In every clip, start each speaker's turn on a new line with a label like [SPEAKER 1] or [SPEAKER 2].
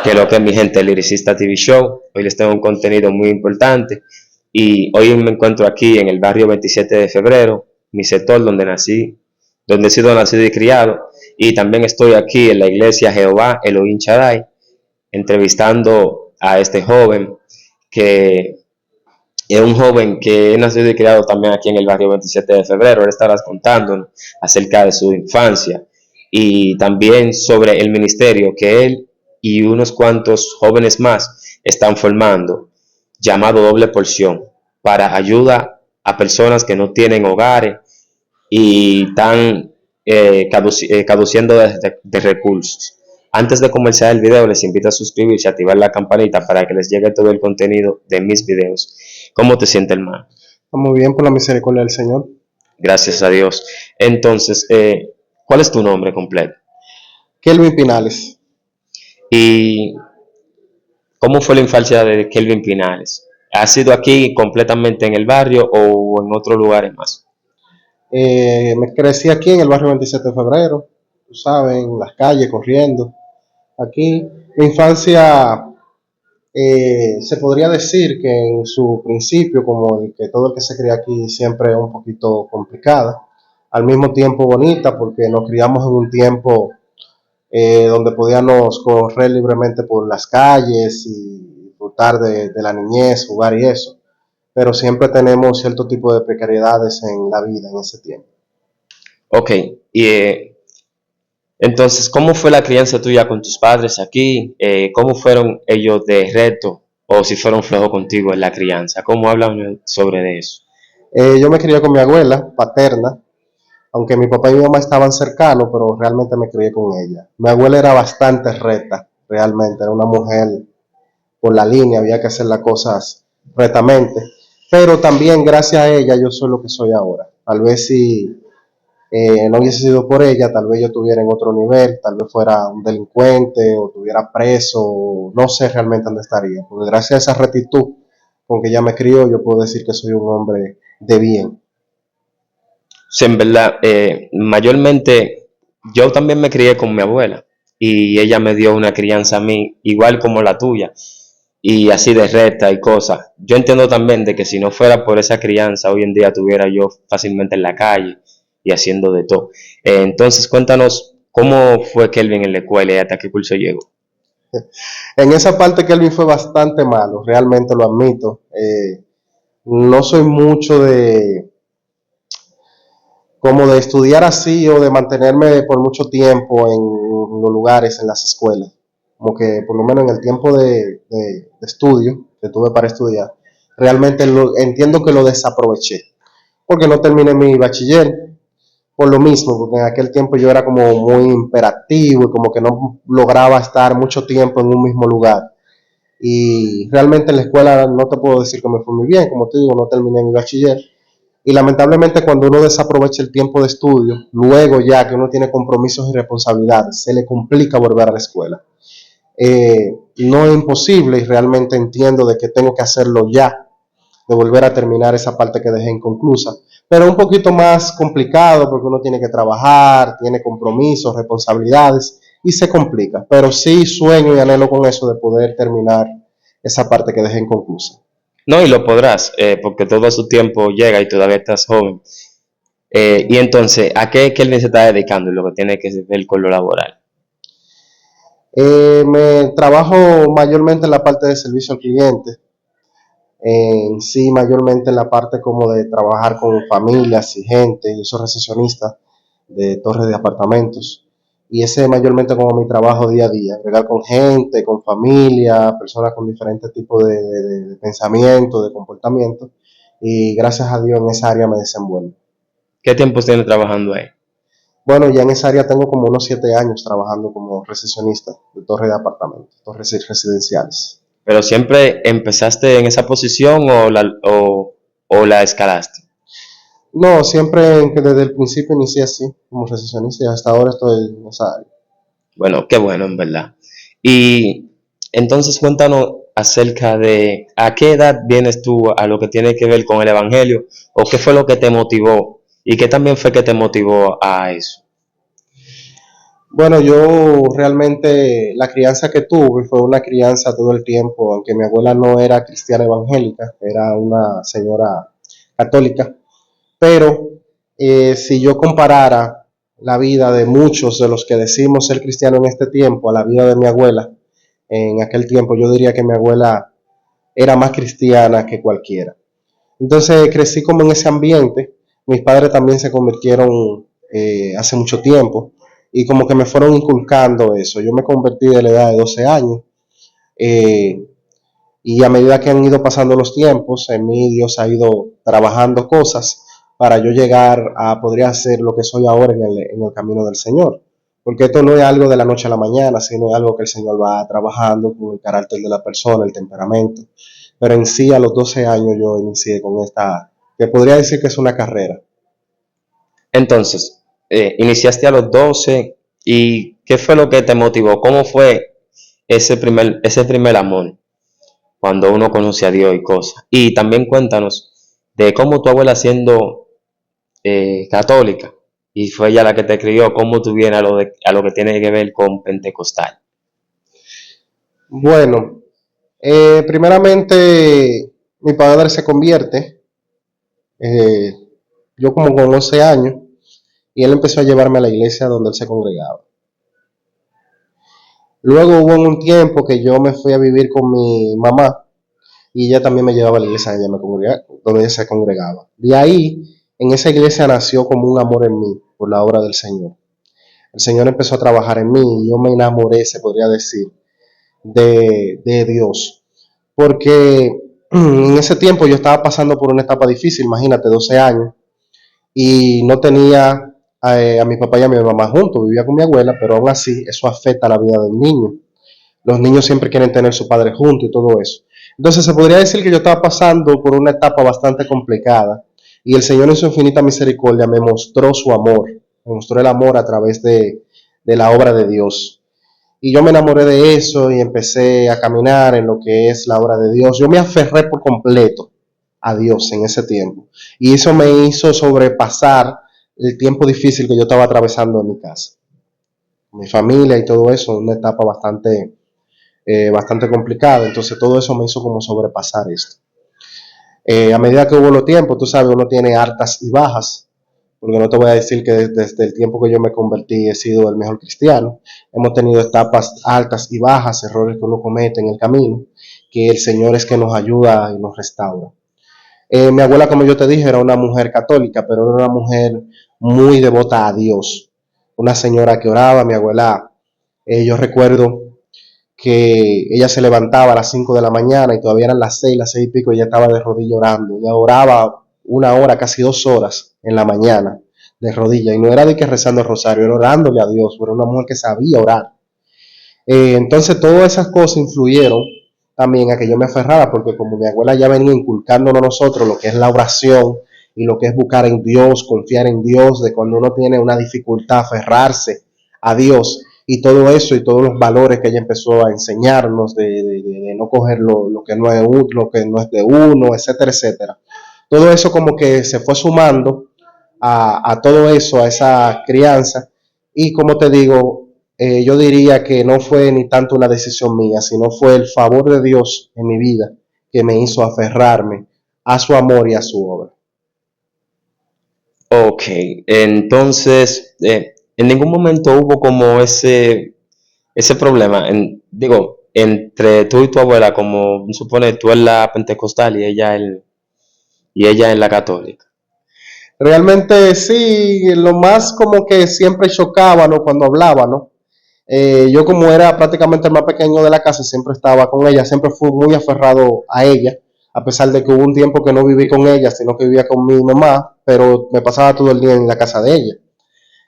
[SPEAKER 1] Que lo que es mi gente, el Lyricista TV Show. Hoy les tengo un contenido muy importante y hoy me encuentro aquí en el barrio 27 de febrero, mi sector donde nací, donde he sido nacido y criado, y también estoy aquí en la iglesia Jehová Elohim Shaddai entrevistando a este joven que es un joven que he nacido y criado también aquí en el barrio 27 de febrero. Él estará contándonos acerca de su infancia y también sobre el ministerio que él y unos cuantos jóvenes más están formando, llamado Doble Porción, para ayuda a personas que no tienen hogares y están caduciendo de recursos. Antes de comenzar el video, les invito a suscribirse y activar la campanita para que les llegue todo el contenido de mis videos. ¿Cómo te sientes, hermano?
[SPEAKER 2] Muy bien, por la misericordia del Señor.
[SPEAKER 1] Gracias a Dios. Entonces, ¿cuál es tu nombre completo?
[SPEAKER 2] Kelvin Pinales.
[SPEAKER 1] ¿Y cómo fue la infancia de Kelvin Pinales? ¿Ha sido aquí completamente en el barrio o en otros lugares más?
[SPEAKER 2] Me crecí aquí en el barrio 27 de febrero, tú sabes, en las calles, corriendo. Aquí, mi infancia se podría decir que en su principio, como el que todo el que se cría aquí, siempre es un poquito complicada. Al mismo tiempo bonita, porque nos criamos en un tiempo donde podíamos correr libremente por las calles y disfrutar de la niñez, jugar y eso. Pero siempre tenemos cierto tipo de precariedades en la vida en ese tiempo.
[SPEAKER 1] Ok, y entonces, ¿cómo fue la crianza tuya con tus padres aquí? ¿Cómo fueron ellos de reto o si fueron flojos contigo en la crianza? ¿Cómo hablan sobre eso?
[SPEAKER 2] Yo me crié con mi abuela paterna, aunque mi papá y mi mamá estaban cercanos, pero realmente me crié con ella. Mi abuela era bastante recta, realmente, era una mujer por la línea, había que hacer las cosas rectamente, pero también gracias a ella yo soy lo que soy ahora. Tal vez si no hubiese sido por ella, tal vez yo estuviera en otro nivel, tal vez fuera un delincuente o estuviera preso, no sé realmente dónde estaría, porque gracias a esa rectitud con que ella me crió, yo puedo decir que soy un hombre de bien.
[SPEAKER 1] Sí, en verdad, mayormente yo también me crié con mi abuela y ella me dio una crianza a mí igual como la tuya y así de recta y cosas. Yo entiendo también de que si no fuera por esa crianza, hoy en día estuviera yo fácilmente en la calle y haciendo de todo. Entonces, cuéntanos cómo fue Kelvin en la escuela y hasta qué curso llegó.
[SPEAKER 2] En esa parte Kelvin fue bastante malo, realmente lo admito. No soy mucho de como de estudiar así o de mantenerme por mucho tiempo en los lugares, en las escuelas. Como que por lo menos en el tiempo de estudio que tuve para estudiar, realmente entiendo que lo desaproveché, porque no terminé mi bachiller por lo mismo, porque en aquel tiempo yo era como muy imperactivo y como que no lograba estar mucho tiempo en un mismo lugar. Y realmente en la escuela no te puedo decir que me fue muy bien, como te digo, no terminé mi bachiller. Y lamentablemente cuando uno desaprovecha el tiempo de estudio, luego ya que uno tiene compromisos y responsabilidades, se le complica volver a la escuela. No es imposible y realmente entiendo de que tengo que hacerlo ya, de volver a terminar esa parte que dejé inconclusa. Pero un poquito más complicado porque uno tiene que trabajar, tiene compromisos, responsabilidades y se complica. Pero sí sueño y anhelo con eso de poder terminar esa parte que dejé inconclusa.
[SPEAKER 1] No, y lo podrás, porque todo su tiempo llega y todavía estás joven. Y entonces, ¿a qué Kelvin se está dedicando y lo que tiene que ver con lo laboral?
[SPEAKER 2] Me trabajo mayormente en la parte de servicio al cliente, en sí mayormente en la parte como de trabajar con familias y gente. Yo soy recepcionista de torres de apartamentos y ese es mayormente como mi trabajo día a día, bregar con gente, con familia, personas con diferentes tipos de pensamiento, de comportamiento, y gracias a Dios en esa área me desenvuelvo.
[SPEAKER 1] ¿Qué tiempo tiene trabajando ahí?
[SPEAKER 2] Bueno, ya en esa área tengo como unos 7 años trabajando como recepcionista de torres de apartamentos, torres residenciales.
[SPEAKER 1] ¿Pero siempre empezaste en esa posición o la escalaste?
[SPEAKER 2] No, siempre que desde el principio inicié así, como recepcionista, y hasta ahora estoy en esa área.
[SPEAKER 1] Bueno, qué bueno, en verdad. Y entonces cuéntanos acerca de a qué edad vienes tú a lo que tiene que ver con el Evangelio o qué fue lo que te motivó y qué también fue que te motivó a eso.
[SPEAKER 2] Bueno, yo realmente la crianza que tuve fue una crianza todo el tiempo, aunque mi abuela no era cristiana evangélica, era una señora católica, pero si yo comparara la vida de muchos de los que decimos ser cristianos en este tiempo a la vida de mi abuela, en aquel tiempo yo diría que mi abuela era más cristiana que cualquiera. Entonces crecí como en ese ambiente. Mis padres también se convirtieron hace mucho tiempo y como que me fueron inculcando eso. Yo me convertí de la edad de 12 años eh, y a medida que han ido pasando los tiempos, en mí Dios ha ido trabajando cosas para yo llegar a podría ser lo que soy ahora en el camino del Señor. Porque esto no es algo de la noche a la mañana, sino es algo que el Señor va trabajando con el carácter de la persona, el temperamento. Pero en sí, a los 12 años yo inicié con esta, que podría decir que es una carrera.
[SPEAKER 1] Entonces, iniciaste a los 12 y ¿qué fue lo que te motivó? ¿Cómo fue ese primer amor cuando uno conoce a Dios y cosas? Y también cuéntanos de cómo tu abuela siendo católica y fue ella la que te crió, cómo tú vienes a lo que tiene que ver con Pentecostal.
[SPEAKER 2] Bueno, primeramente mi padre se convierte, eh, yo como con 11 años, y él empezó a llevarme a la iglesia donde él se congregaba. Luego hubo un tiempo que yo me fui a vivir con mi mamá y ella también me llevaba a la iglesia donde ella se congregaba. De ahí, en esa iglesia nació como un amor en mí por la obra del Señor. El Señor empezó a trabajar en mí y yo me enamoré, se podría decir, de Dios. Porque en ese tiempo yo estaba pasando por una etapa difícil, imagínate, 12 años, y no tenía a mi papá y a mi mamá juntos, vivía con mi abuela, pero aún así eso afecta la vida del niño. Los niños siempre quieren tener su padre junto y todo eso. Entonces se podría decir que yo estaba pasando por una etapa bastante complicada y el Señor en su infinita misericordia me mostró su amor, me mostró el amor a través de la obra de Dios. Y yo me enamoré de eso y empecé a caminar en lo que es la obra de Dios. Yo me aferré por completo a Dios en ese tiempo. Y eso me hizo sobrepasar el tiempo difícil que yo estaba atravesando en mi casa. Mi familia y todo eso, una etapa bastante complicada. Entonces todo eso me hizo como sobrepasar esto. A medida que hubo los tiempos, tú sabes, uno tiene altas y bajas, porque no te voy a decir que desde el tiempo que yo me convertí he sido el mejor cristiano. Hemos tenido etapas altas y bajas, errores que uno comete en el camino, que el Señor es que nos ayuda y nos restaura. Mi abuela, como yo te dije, era una mujer católica, pero era una mujer muy devota a Dios. Una señora que oraba, mi abuela, yo recuerdo que ella se levantaba a las 5 de la mañana y todavía eran las 6 y pico, y ella estaba de rodillas orando. Ella oraba 1 hora, casi 2 horas en la mañana de rodillas. Y no era de que rezando el rosario, era orándole a Dios, era una mujer que sabía orar. Entonces todas esas cosas influyeron también a que yo me aferrara, porque como mi abuela ya venía inculcándonos a nosotros lo que es la oración y lo que es buscar en Dios, confiar en Dios, de cuando uno tiene una dificultad, aferrarse a Dios y todo eso y todos los valores que ella empezó a enseñarnos de no coger lo que no es, lo que no es de uno, etcétera, etcétera. Todo eso como que se fue sumando a todo eso, a esa crianza y como te digo, yo diría que no fue ni tanto una decisión mía, sino fue el favor de Dios en mi vida que me hizo aferrarme a su amor y a su obra.
[SPEAKER 1] Ok, entonces, en ningún momento hubo como ese problema, digo, entre tú y tu abuela, como supone tú en la pentecostal y ella en la católica.
[SPEAKER 2] Realmente sí, lo más como que siempre chocaba, ¿no? Cuando hablaba, ¿no? Yo como era prácticamente el más pequeño de la casa, siempre estaba con ella, siempre fui muy aferrado a ella, a pesar de que hubo un tiempo que no viví con ella, sino que vivía con mi mamá, pero me pasaba todo el día en la casa de ella.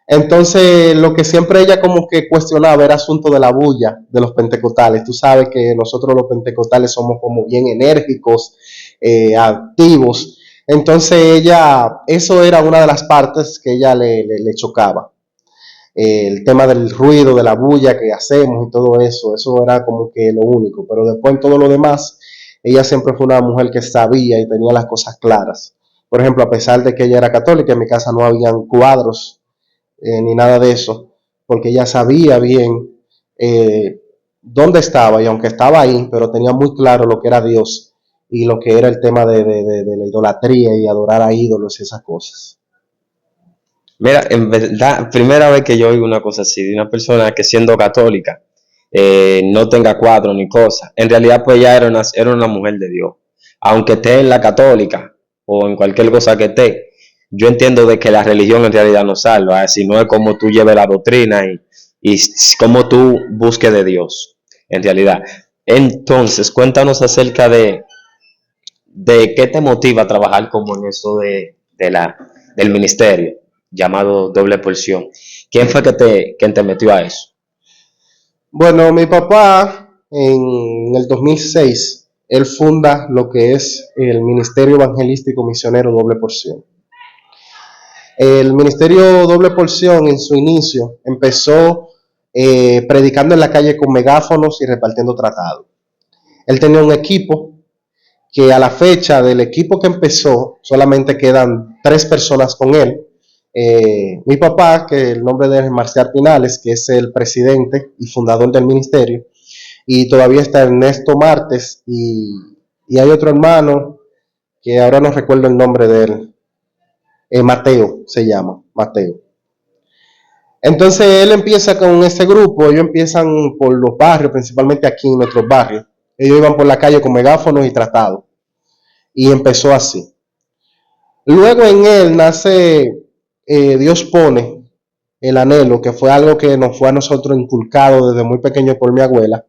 [SPEAKER 2] Entonces, lo que siempre ella como que cuestionaba era asunto de la bulla de los pentecostales. Tú sabes que nosotros los pentecostales somos como bien enérgicos, activos. Entonces ella, eso era una de las partes que ella le chocaba. El tema del ruido, de la bulla que hacemos y todo eso, eso era como que lo único. Pero después en todo lo demás, ella siempre fue una mujer que sabía y tenía las cosas claras. Por ejemplo, a pesar de que ella era católica, en mi casa no habían cuadros ni nada de eso, porque ella sabía bien dónde estaba, y aunque estaba ahí, pero tenía muy claro lo que era Dios y lo que era el tema de la idolatría y adorar a ídolos y esas cosas.
[SPEAKER 1] Mira, en verdad, primera vez que yo oigo una cosa así, de una persona que siendo católica, no tenga cuadro ni cosa. En realidad, pues ya era una mujer de Dios. Aunque esté en la católica o en cualquier cosa que esté, yo entiendo de que la religión en realidad no salva, sino es como tú lleves la doctrina y cómo tú busques de Dios, en realidad. Entonces, cuéntanos acerca de qué te motiva a trabajar como en eso del ministerio llamado Doble Porción. ¿Quién fue quien te metió a eso?
[SPEAKER 2] Bueno, mi papá en el 2006, él funda lo que es el Ministerio Evangelístico Misionero Doble Porción. El Ministerio Doble Porción en su inicio empezó predicando en la calle con megáfonos y repartiendo tratados. Él tenía un equipo que a la fecha del equipo que empezó solamente quedan 3 personas con él. Mi papá, que el nombre de él es Marcial Pinales, que es el presidente y fundador del ministerio, y todavía está Ernesto Martes, y hay otro hermano que ahora no recuerdo el nombre de él, Mateo se llama, Mateo. Entonces él empieza con ese grupo, ellos empiezan por los barrios, principalmente aquí en nuestros barrios. Ellos iban por la calle con megáfonos y tratados, y empezó así. Luego en él nace, Dios pone el anhelo, que fue algo que nos fue a nosotros inculcado desde muy pequeño por mi abuela,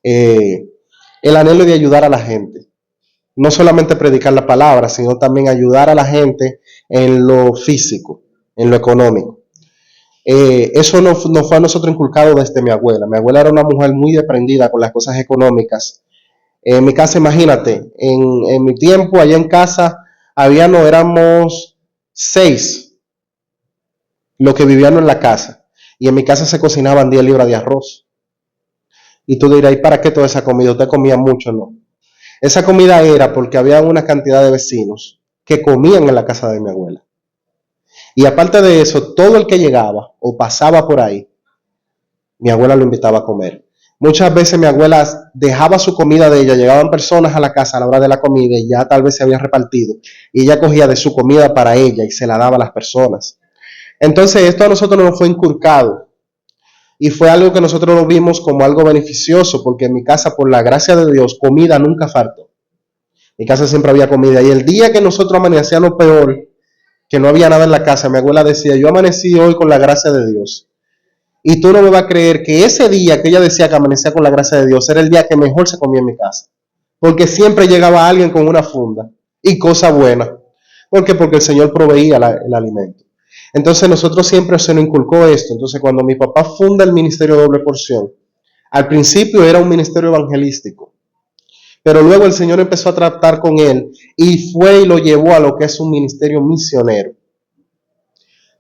[SPEAKER 2] el anhelo de ayudar a la gente. No solamente predicar la palabra, sino también ayudar a la gente en lo físico, en lo económico. Eso nos fue a nosotros inculcado desde mi abuela. Mi abuela era una mujer muy desprendida con las cosas económicas. En mi casa, imagínate, en mi tiempo, allá en casa, éramos 6 los que vivían en la casa. Y en mi casa se cocinaban 10 libras de arroz. Y tú dirás, ¿y para qué toda esa comida? ¿Usted comía mucho? No. Esa comida era porque había una cantidad de vecinos que comían en la casa de mi abuela. Y aparte de eso, todo el que llegaba o pasaba por ahí, mi abuela lo invitaba a comer. Muchas veces mi abuela dejaba su comida de ella, llegaban personas a la casa a la hora de la comida y ya tal vez se habían repartido. Y ella cogía de su comida para ella y se la daba a las personas. Entonces esto a nosotros nos fue inculcado. Y fue algo que nosotros lo vimos como algo beneficioso, porque en mi casa, por la gracia de Dios, comida nunca faltó. En mi casa siempre había comida. Y el día que nosotros amanecíamos peor, que no había nada en la casa, mi abuela decía, yo amanecí hoy con la gracia de Dios. Y tú no me vas a creer que ese día que ella decía que amanecía con la gracia de Dios era el día que mejor se comía en mi casa. Porque siempre llegaba alguien con una funda y cosa buena. ¿Por qué? Porque el Señor proveía el alimento. Entonces nosotros siempre se nos inculcó esto. Entonces cuando mi papá funda el Ministerio Doble Porción, al principio era un ministerio evangelístico, pero luego el Señor empezó a tratar con él y fue y lo llevó a lo que es un ministerio misionero.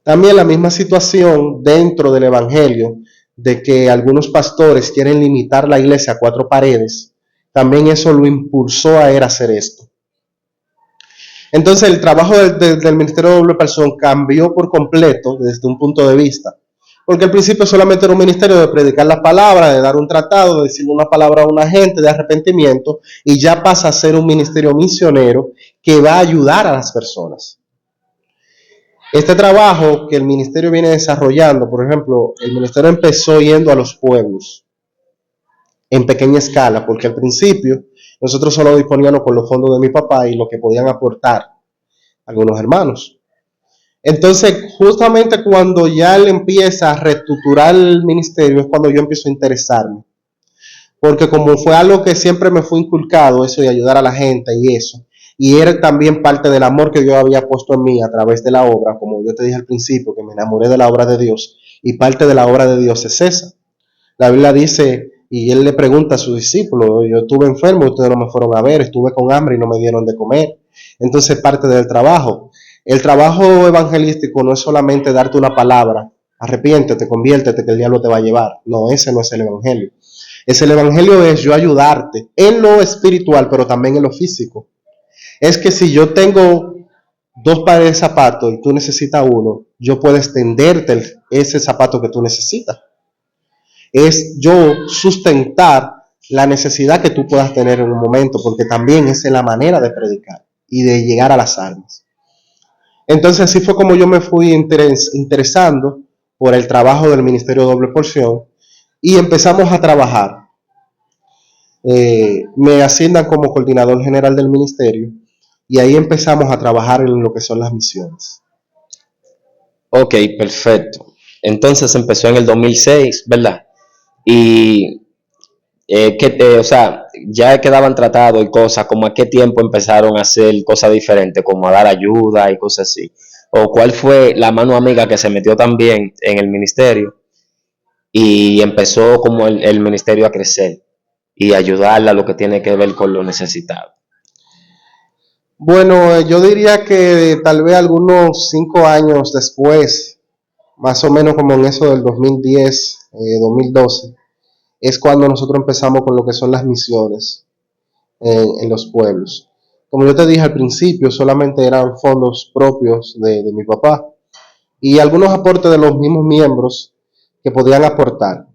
[SPEAKER 2] También la misma situación dentro del evangelio, de que algunos pastores quieren limitar la iglesia a 4 paredes, también eso lo impulsó a él a hacer esto. Entonces el trabajo del Ministerio de Doble Porción cambió por completo desde un punto de vista, porque al principio solamente era un ministerio de predicar la palabra, de dar un tratado, de decirle una palabra a una gente de arrepentimiento, y ya pasa a ser un ministerio misionero que va a ayudar a las personas. Este trabajo que el ministerio viene desarrollando, por ejemplo, el ministerio empezó yendo a los pueblos en pequeña escala, porque al principio nosotros solo disponíamos con los fondos de mi papá y lo que podían aportar algunos hermanos. Entonces, justamente cuando ya él empieza a reestructurar el ministerio es cuando yo empiezo a interesarme, porque como fue algo que siempre me fue inculcado, eso de ayudar a la gente y eso, y era también parte del amor que Dios había puesto en mí a través de la obra, como yo te dije al principio, que me enamoré de la obra de Dios, y parte de la obra de Dios es esa. La Biblia dice, y él le pregunta a sus discípulos, yo estuve enfermo, ustedes no me fueron a ver, estuve con hambre y no me dieron de comer. Entonces parte del trabajo. El trabajo evangelístico no es solamente darte una palabra, arrepiéntete, conviértete, que el diablo te va a llevar. No, ese no es el evangelio. El evangelio es yo ayudarte en lo espiritual, pero también en lo físico. Es que si yo tengo 2 pares de zapatos y tú necesitas uno, yo puedo extenderte ese zapato que tú necesitas. Es yo sustentar la necesidad que tú puedas tener en un momento, porque también esa es la manera de predicar y de llegar a las almas. Entonces así fue como yo me fui interesando por el trabajo del Ministerio Doble Porción y empezamos a trabajar. Me asignan como coordinador general del ministerio y ahí empezamos a trabajar en lo que son las misiones.
[SPEAKER 1] Ok, perfecto. Entonces empezó en el 2006, ¿verdad? Y o sea, ya quedaban tratados y cosas, como a qué tiempo empezaron a hacer cosas diferentes, como a dar ayuda y cosas así. O cuál fue la mano amiga que se metió también en el ministerio y empezó como el ministerio a crecer y ayudarle a lo que tiene que ver con lo necesitado.
[SPEAKER 2] Bueno, yo diría que tal vez algunos 5 años después, más o menos como en eso del 2010, 2012, es cuando nosotros empezamos con lo que son las misiones en los pueblos. Como yo te dije al principio, solamente eran fondos propios de mi papá y algunos aportes de los mismos miembros que podían aportar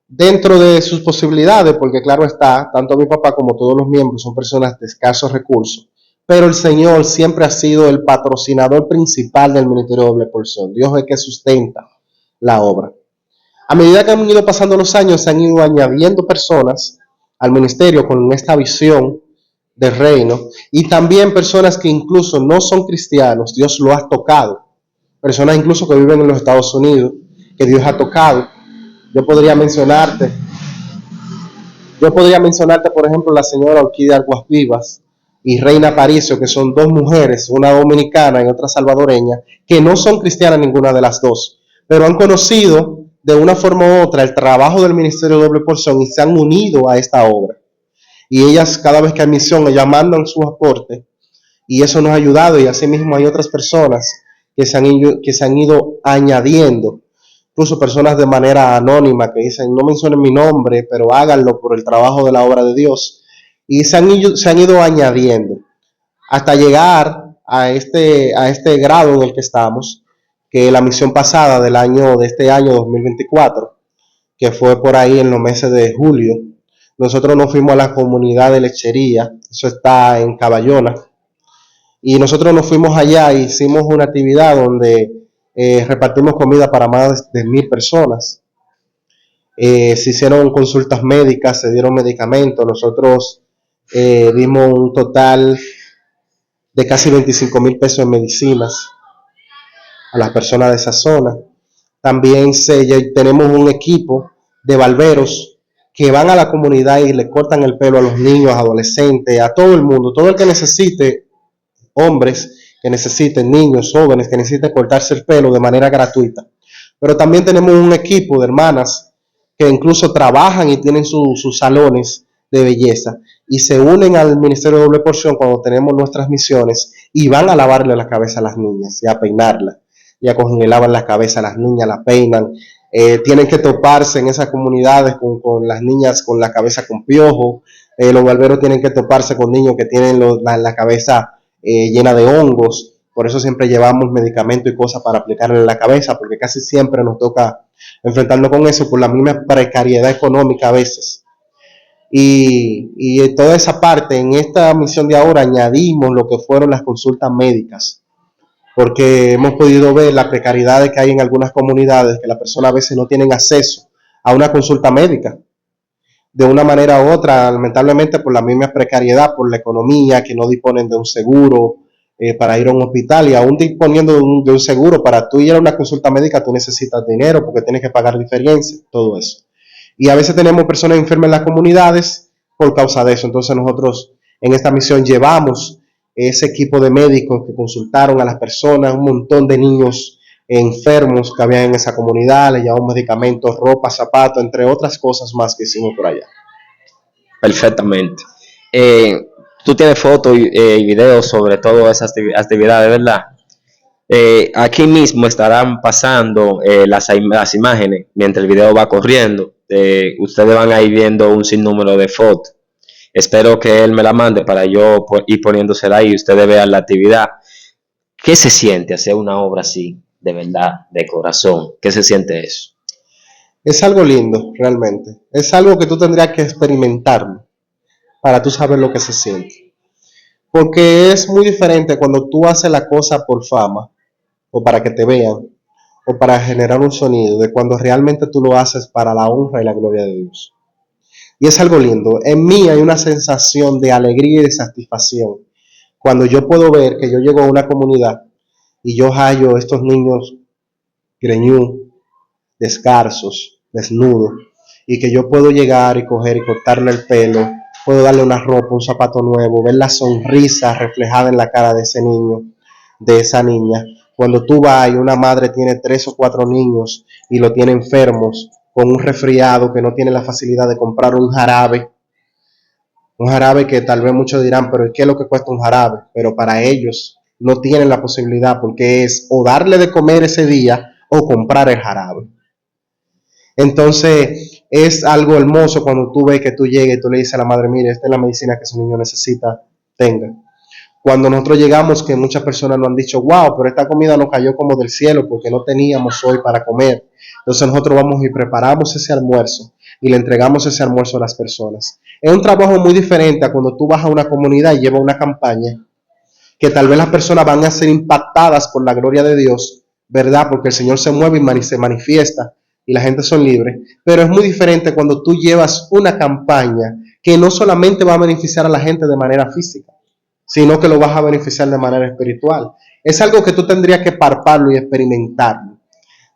[SPEAKER 2] dentro de sus posibilidades, porque claro está, tanto mi papá como todos los miembros son personas de escasos recursos, pero el Señor siempre ha sido el patrocinador principal del Ministerio de Doble Porción. Dios es el que sustenta la obra. A medida que han ido pasando los años, se han ido añadiendo personas al ministerio con esta visión del reino y también personas que incluso no son cristianos, Dios lo ha tocado. Personas incluso que viven en los Estados Unidos, que Dios ha tocado. Yo podría mencionarte, por ejemplo, la señora Orquídea Aguas Vivas y Reina Aparicio, que son 2 mujeres, una dominicana y otra salvadoreña, que no son cristianas ninguna de las dos, pero han conocido de una forma u otra el trabajo del Ministerio de Doble Porción y se han unido a esta obra. Y ellas, cada vez que hay misión, ellas mandan su aporte y eso nos ha ayudado. Y asimismo hay otras personas que se han ido añadiendo, incluso personas de manera anónima que dicen, no mencionen mi nombre, pero háganlo por el trabajo de la obra de Dios. Y se han ido añadiendo hasta llegar a este grado en el que estamos, que la misión pasada de este año 2024, que fue por ahí en los meses de julio, nosotros nos fuimos a la comunidad de Lechería, eso está en Caballona, y nosotros nos fuimos allá e hicimos una actividad donde repartimos comida para más de 1,000 personas. Se hicieron consultas médicas, se dieron medicamentos, nosotros dimos un total de casi 25,000 pesos en medicinas a las personas de esa zona. También tenemos un equipo de barberos que van a la comunidad y le cortan el pelo a los niños, adolescentes, a todo el mundo, todo el que necesite, hombres que necesiten, niños, jóvenes que necesiten cortarse el pelo de manera gratuita. Pero también tenemos un equipo de hermanas que incluso trabajan y tienen sus salones de belleza y se unen al Ministerio de Doble Porción cuando tenemos nuestras misiones y van a lavarle la cabeza a las niñas y a peinarlas. Ya cogen y lavan la cabeza a las niñas, la peinan. Tienen que toparse en esas comunidades con las niñas con la cabeza con piojo. Los barberos tienen que toparse con niños que tienen la cabeza llena de hongos. Por eso siempre llevamos medicamentos y cosas para aplicarle en la cabeza, porque casi siempre nos toca enfrentarnos con eso por la misma precariedad económica a veces. Y toda esa parte, en esta misión de ahora añadimos lo que fueron las consultas médicas, porque hemos podido ver la precariedad que hay en algunas comunidades, que las personas a veces no tienen acceso a una consulta médica de una manera u otra, lamentablemente por la misma precariedad, por la economía, que no disponen de un seguro para ir a un hospital, y aún disponiendo de un seguro para tú ir a una consulta médica, tú necesitas dinero porque tienes que pagar diferencias, todo eso. Y a veces tenemos personas enfermas en las comunidades por causa de eso. Entonces nosotros en esta misión llevamos ese equipo de médicos que consultaron a las personas, un montón de niños enfermos que había en esa comunidad, le llevamos medicamentos, ropa, zapatos, entre otras cosas más que hicimos por allá.
[SPEAKER 1] Perfectamente. Tú tienes fotos y videos sobre todas esas actividades, ¿verdad? Aquí mismo estarán pasando las imágenes mientras el video va corriendo. Ustedes van a ir viendo un sinnúmero de fotos. Espero que él me la mande para yo ir poniéndosela ahí y ustedes vean la actividad. ¿Qué se siente hacer una obra así, de verdad, de corazón? ¿Qué se siente eso?
[SPEAKER 2] Es algo lindo, realmente. Es algo que tú tendrías que experimentarlo para tú saber lo que se siente. Porque es muy diferente cuando tú haces la cosa por fama o para que te vean o para generar un sonido de cuando realmente tú lo haces para la honra y la gloria de Dios. Y es algo lindo. En mí hay una sensación de alegría y de satisfacción cuando yo puedo ver que yo llego a una comunidad y yo hallo estos niños greñú, descalzos, desnudos, y que yo puedo llegar y coger y cortarle el pelo, puedo darle una ropa, un zapato nuevo, ver la sonrisa reflejada en la cara de ese niño, de esa niña. Cuando tú vas y una madre tiene 3 o 4 niños y lo tiene enfermos, con un resfriado que no tiene la facilidad de comprar un jarabe que tal vez muchos dirán, pero ¿qué es lo que cuesta un jarabe? Pero para ellos no tienen la posibilidad porque es o darle de comer ese día o comprar el jarabe. Entonces es algo hermoso cuando tú ves que tú llegas y tú le dices a la madre, mire, esta es la medicina que ese niño necesita, tenga. Cuando nosotros llegamos, que muchas personas nos han dicho, wow, pero esta comida nos cayó como del cielo porque no teníamos hoy para comer. Entonces nosotros vamos y preparamos ese almuerzo y le entregamos ese almuerzo a las personas. Es un trabajo muy diferente a cuando tú vas a una comunidad y llevas una campaña que tal vez las personas van a ser impactadas por la gloria de Dios, ¿verdad? Porque el Señor se mueve y se manifiesta y la gente son libres. Pero es muy diferente cuando tú llevas una campaña que no solamente va a beneficiar a la gente de manera física, sino que lo vas a beneficiar de manera espiritual. Es algo que tú tendrías que palparlo y experimentarlo.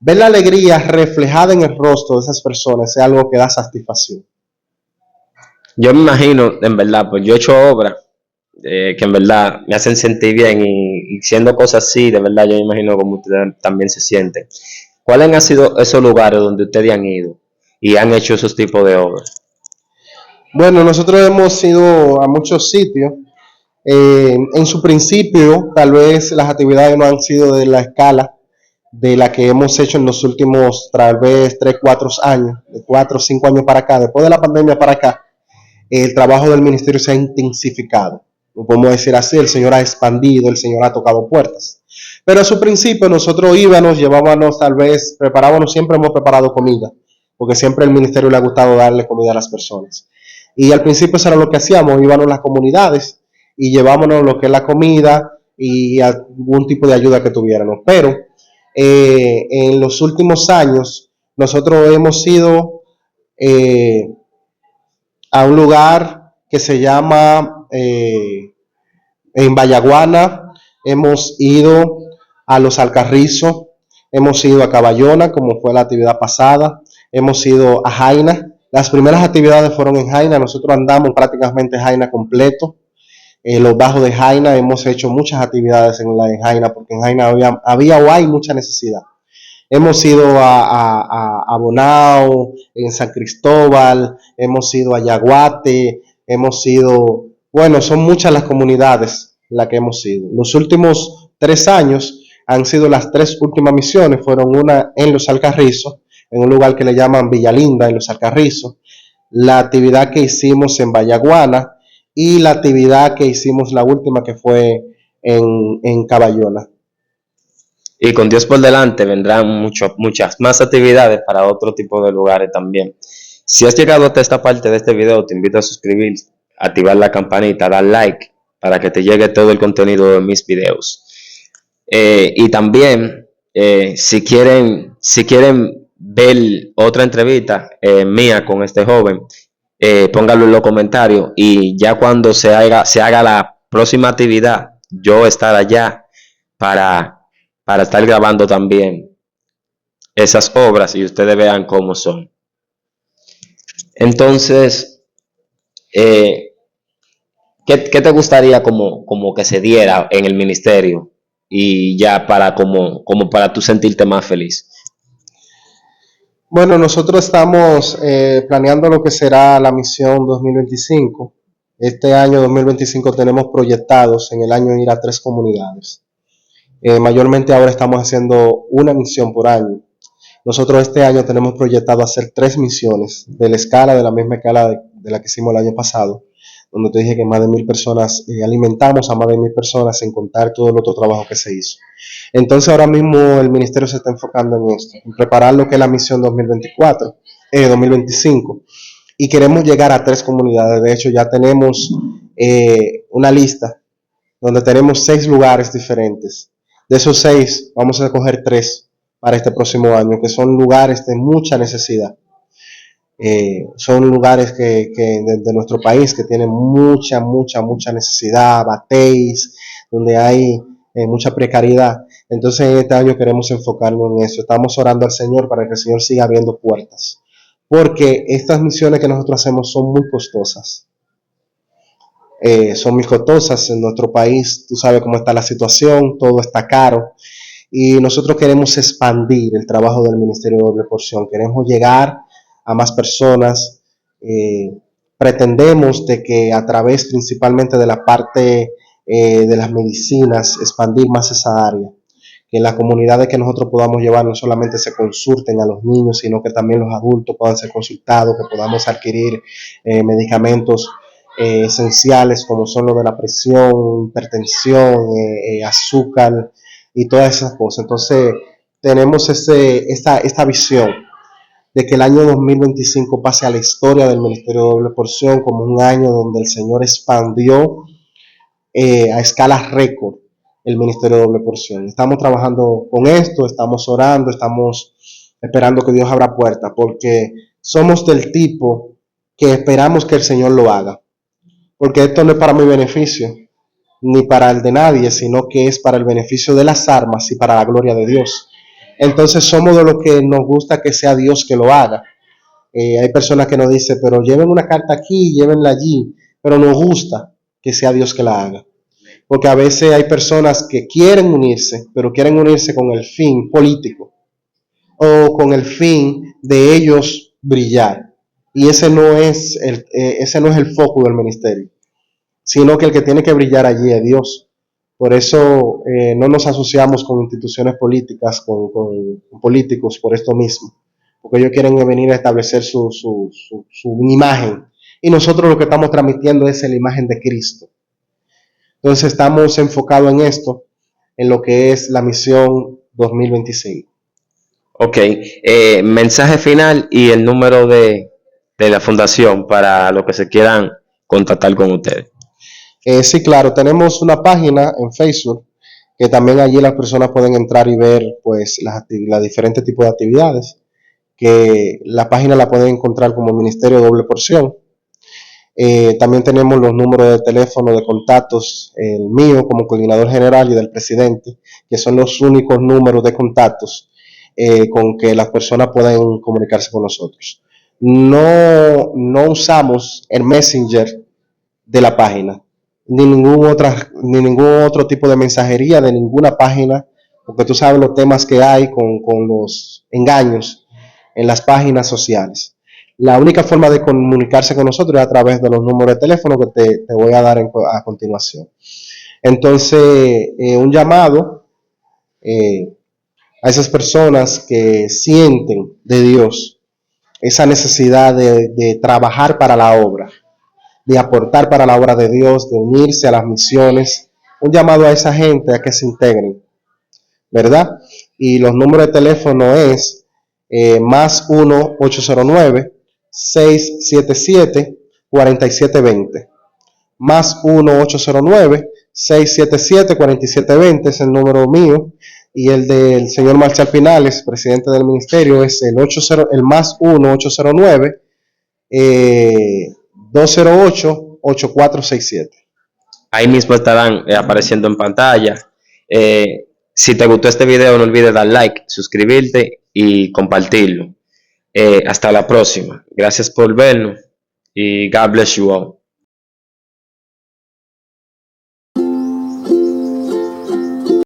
[SPEAKER 2] Ver la alegría reflejada en el rostro de esas personas es algo que da satisfacción.
[SPEAKER 1] Yo me imagino, en verdad, pues yo he hecho obras que en verdad me hacen sentir bien y siendo cosas así, de verdad yo me imagino como ustedes también se sienten. ¿Cuáles han sido esos lugares donde ustedes han ido y han hecho esos tipos de obras?
[SPEAKER 2] Bueno, nosotros hemos ido a muchos sitios. En su principio, tal vez las actividades no han sido de la escala de la que hemos hecho en los últimos, tal vez, 3, 4 años, de 4 o 5 años para acá. Después de la pandemia para acá, el trabajo del ministerio se ha intensificado. Lo podemos decir así, el Señor ha expandido, el Señor ha tocado puertas. Pero a su principio nosotros íbamos, llevábamos tal vez, preparábamos, siempre hemos preparado comida, porque siempre el ministerio le ha gustado darle comida a las personas. Y al principio eso era lo que hacíamos, íbamos a las comunidades y llevábamos lo que es la comida y algún tipo de ayuda que tuviéramos. Pero en los últimos años nosotros hemos ido a un lugar que se llama en Vallaguana, hemos ido a Los Alcarrizos, hemos ido a Caballona, como fue la actividad pasada, hemos ido a Jaina. Las primeras actividades fueron en Jaina, nosotros andamos prácticamente Jaina completo. Los bajos de Jaina hemos hecho muchas actividades en Jaina, porque en Jaina había o hay mucha necesidad. Hemos ido a Bonao, en San Cristóbal, hemos ido a Yaguate, hemos ido, bueno, son muchas las comunidades las que hemos ido. Los últimos 3 años han sido las 3 últimas misiones, fueron una en Los Alcarrizos, en un lugar que le llaman Villalinda, en Los Alcarrizos, la actividad que hicimos en Vallaguana y la actividad que hicimos la última que fue en Caballona.
[SPEAKER 1] Y con Dios por delante vendrán muchas más actividades para otro tipo de lugares también. Si has llegado hasta esta parte de este video, te invito a suscribirte, activar la campanita, dar like para que te llegue todo el contenido de mis videos. Y también, si quieren ver otra entrevista mía con este joven, pónganlo en los comentarios y ya cuando se haga la próxima actividad, yo estaré allá para estar grabando también esas obras y ustedes vean cómo son. Entonces, ¿qué te gustaría como que se diera en el ministerio? Y ya como para tú sentirte más feliz.
[SPEAKER 2] Bueno, nosotros estamos planeando lo que será la misión 2025. Este año 2025 tenemos proyectados en el año ir a 3 comunidades. Mayormente ahora estamos haciendo una misión por año. Nosotros este año tenemos proyectado hacer 3 misiones de la misma escala de la que hicimos el año pasado, donde te dije que más de 1,000 personas, alimentamos a más de 1,000 personas sin contar todo el otro trabajo que se hizo. Entonces ahora mismo el ministerio se está enfocando en esto, en preparar lo que es la misión 2025, y queremos llegar a 3 comunidades. De hecho ya tenemos una lista donde tenemos 6 lugares diferentes. De esos 6 vamos a escoger 3 para este próximo año, que son lugares de mucha necesidad. Son lugares que de nuestro país que tienen mucha necesidad, batéis, donde hay mucha precariedad. Entonces en este año queremos enfocarnos en eso. Estamos orando al Señor para que el Señor siga abriendo puertas, porque estas misiones que nosotros hacemos son muy costosas. Son muy costosas en nuestro país. Tú sabes cómo está la situación, todo está caro, y nosotros queremos expandir el trabajo del Ministerio de Doble Porción. Queremos llegar a más personas. Pretendemos de que a través principalmente de la parte de las medicinas, expandir más esa área, que en las comunidades que nosotros podamos llevar no solamente se consulten a los niños, sino que también los adultos puedan ser consultados, que podamos adquirir medicamentos esenciales como son los de la presión, hipertensión, azúcar y todas esas cosas. Entonces tenemos esta visión de que el año 2025 pase a la historia del Ministerio de Doble Porción como un año donde el Señor expandió a escala récord el Ministerio de Doble Porción. Estamos trabajando con esto, estamos orando, estamos esperando que Dios abra puertas, porque somos del tipo que esperamos que el Señor lo haga, porque esto no es para mi beneficio ni para el de nadie, sino que es para el beneficio de las almas y para la gloria de Dios. Entonces somos de los que nos gusta que sea Dios que lo haga. Hay personas que nos dicen, pero lleven una carta aquí, llévenla allí, pero nos gusta que sea Dios que la haga. Porque a veces hay personas que quieren unirse, pero quieren unirse con el fin político o con el fin de ellos brillar. Y ese no es el foco del ministerio, sino que el que tiene que brillar allí es Dios. Por eso no nos asociamos con instituciones políticas, con políticos por esto mismo, porque ellos quieren venir a establecer su imagen, y nosotros lo que estamos transmitiendo es la imagen de Cristo. Entonces estamos enfocados en esto, en lo que es la misión 2025.
[SPEAKER 1] Ok, mensaje final y el número de la fundación para los que se quieran contactar con ustedes.
[SPEAKER 2] Sí, claro, tenemos una página en Facebook, que también allí las personas pueden entrar y ver pues las diferentes tipos de actividades, que la página la pueden encontrar como Ministerio Doble Porción. También tenemos los números de teléfono de contactos, el mío como coordinador general y del presidente, que son los únicos números de contactos con que las personas pueden comunicarse con nosotros. No usamos el Messenger de la página, ni ningún otro tipo de mensajería de ninguna página, porque tú sabes los temas que hay con los engaños en las páginas sociales. La única forma de comunicarse con nosotros es a través de los números de teléfono que te voy a dar a continuación. Entonces, un llamado a esas personas que sienten de Dios esa necesidad de trabajar para la obra, de aportar para la obra de Dios, de unirse a las misiones. Un llamado a esa gente a que se integren, ¿verdad? Y los números de teléfono es más 1-809-677-4720. Más 1-809-677-4720 es el número mío, y el del señor Marcial Pinales, presidente del ministerio, es el más 1-809-208-8467.
[SPEAKER 1] Ahí mismo estarán apareciendo en pantalla. Si te gustó este video, no olvides dar like, suscribirte y compartirlo. Hasta la próxima. Gracias por vernos y God bless you all.